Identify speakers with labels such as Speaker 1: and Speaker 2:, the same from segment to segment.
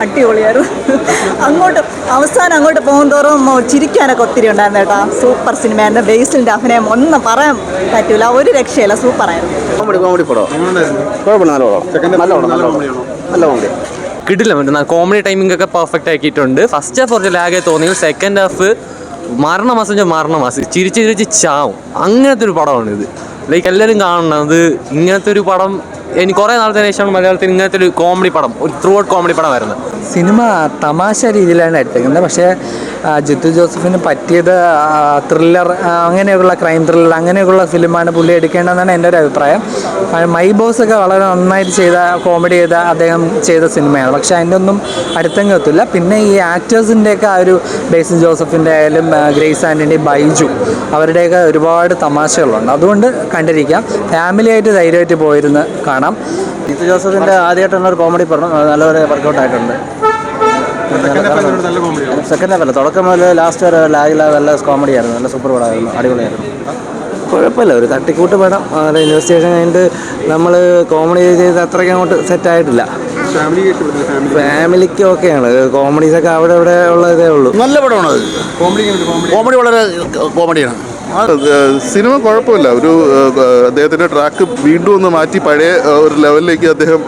Speaker 1: അടിപൊളിയായിരുന്നു. അങ്ങോട്ട് അവസാനം അങ്ങോട്ട് പോകുന്തോറും ചിരിക്കാനൊക്കെ ഒത്തിരി ഉണ്ടായിരുന്നു കേട്ടോ. സൂപ്പർ സിനിമയായിരുന്നു. ബേസിലിൻ്റെ അഭിനയം ഒന്നും പറയാൻ പറ്റൂല, ഒരു രക്ഷയില്ല, സൂപ്പറായിരുന്നു.
Speaker 2: കോമഡി പടം കുഴപ്പമില്ല, നല്ല കോമഡി
Speaker 3: കിട്ടില്ല. കോമഡി ടൈമിംഗ് ഒക്കെ പെർഫെക്റ്റ് ആക്കിയിട്ടുണ്ട്. ഫസ്റ്റ് ഹാഫ് കുറച്ച് ലാഗായി തോന്നി. സെക്കൻഡ് ഹാഫ് മരണമാസം ചിരിച്ച് ചാവും. അങ്ങനത്തെ ഒരു പടമാണ് ഇത്. ലൈക്ക് എല്ലാവരും കാണണം. അത് ഇങ്ങനത്തെ ഒരു പടം എനിക്ക് കുറേ നാളത്തിന് ശേഷമാണ് മലയാളത്തിൽ ഇങ്ങനത്തെ ഒരു കോമഡി പടം, ഒരു ത്രൂ ഔട്ട് കോമഡി പടം വരുന്നത്.
Speaker 4: സിനിമ തമാശ രീതിയിലാണ് എടുത്തേക്കുന്നത്. പക്ഷേ ജിത്തു ജോസഫിന് പറ്റിയത് ത്രില്ലർ, അങ്ങനെയുള്ള ക്രൈം ത്രില്ലർ അങ്ങനെയുള്ള ഫിലിമാണ് പുള്ളി എടുക്കേണ്ടതെന്നാണ് എൻ്റെ ഒരു അഭിപ്രായം. മൈ ബോസ് ഒക്കെ വളരെ നന്നായിട്ട് കോമഡി ചെയ്ത അദ്ദേഹം ചെയ്ത സിനിമയാണ്. പക്ഷേ അതിൻ്റെ ഒന്നും അടുത്തെങ്കിൽ എത്തില്ല. പിന്നെ ഈ ആക്ടേഴ്സിൻ്റെയൊക്കെ ആ ഒരു ബേസിൽ ജോസഫിൻ്റെ ആയാലും ഗ്രേസ് ആൻ്റണി, ബൈജു, അവരുടെയൊക്കെ ഒരുപാട് തമാശകളുണ്ട്. അതുകൊണ്ട് കണ്ടിരിക്കാം. ഫാമിലിയായിട്ട് ധൈര്യമായിട്ട് പോയിരുന്ന് കാണാം.
Speaker 2: ജിത്തു ജോസഫിൻ്റെ ആദ്യമായിട്ടുള്ള ഒരു കോമഡി പടം നല്ലപോലെ വർക്കൗട്ട് ആയിട്ടുണ്ട്. സെക്കൻഡ് ഹാഫല്ല, തുടക്കം മുതൽ ലാസ്റ്റ് വരെ ലാഗില്ലാതെ നല്ല കോമഡി ആയിരുന്നു. നല്ല സൂപ്പർ പടമായിരുന്നു, അടിപൊളിയായിരുന്നു. കുഴപ്പമില്ല, ഒരു തട്ടിക്കൂട്ട് പടം. നല്ല ഇൻവെസ്റ്റിഗേഷൻ കഴിഞ്ഞിട്ട് നമ്മൾ കോമഡി ചെയ്ത് അത്രയ്ക്ക് അങ്ങോട്ട് സെറ്റായിട്ടില്ല. ഫാമിലിക്ക് ഓക്കെയാണ്. കോമഡീസൊക്കെ അവിടെ ഇവിടെ ഉള്ള ഇതേ ഉള്ളൂ.
Speaker 5: നല്ല പടമാണ് അത്. കോമഡി വളരെ കോമഡിയാണ്. സിനിമ കുഴപ്പമില്ല. ഒരു അദ്ദേഹത്തിൻ്റെ ട്രാക്ക് വീണ്ടും ഒന്ന് മാറ്റി പഴയ ഒരു ലെവലിലേക്ക് അദ്ദേഹം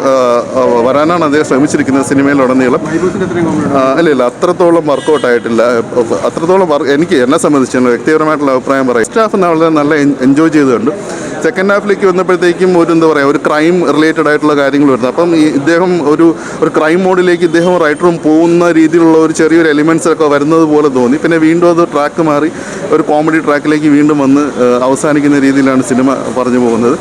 Speaker 5: വരാനാണ് അദ്ദേഹം ശ്രമിച്ചിരിക്കുന്നത് സിനിമയിലുടനീളം. ഇല്ല അത്രത്തോളം വർക്കൗട്ട് ആയിട്ടില്ല. അത്രത്തോളം എനിക്ക് എന്നെ സംബന്ധിച്ച് വ്യക്തിപരമായിട്ടുള്ള അഭിപ്രായം പറയാം. ഫസ്റ്റ് ഹാഫ് വളരെ നല്ല എൻജോയ് ചെയ്തുകൊണ്ട് സെക്കൻഡ് ഹാഫിലേക്ക് വന്നപ്പോഴത്തേക്കും ഒരു എന്താ പറയുക, ഒരു ക്രൈം റിലേറ്റഡ് ആയിട്ടുള്ള കാര്യങ്ങൾ വരുന്നത്. അപ്പം ഇദ്ദേഹം ഒരു ക്രൈം മോഡിലേക്ക് ഇദ്ദേഹം റൈറ്ററും പോകുന്ന രീതിയിലുള്ള ഒരു ചെറിയൊരു എലിമെൻറ്റ്സ് ഒക്കെ വരുന്നത് പോലെ തോന്നി. പിന്നെ വീണ്ടും അത് ട്രാക്ക് മാറി ഒരു കോമഡി ട്രാക്കിലേക്ക് വീണ്ടും വന്ന് അവസാനിക്കുന്ന രീതിയിലാണ് സിനിമ പറഞ്ഞു പോകുന്നത്.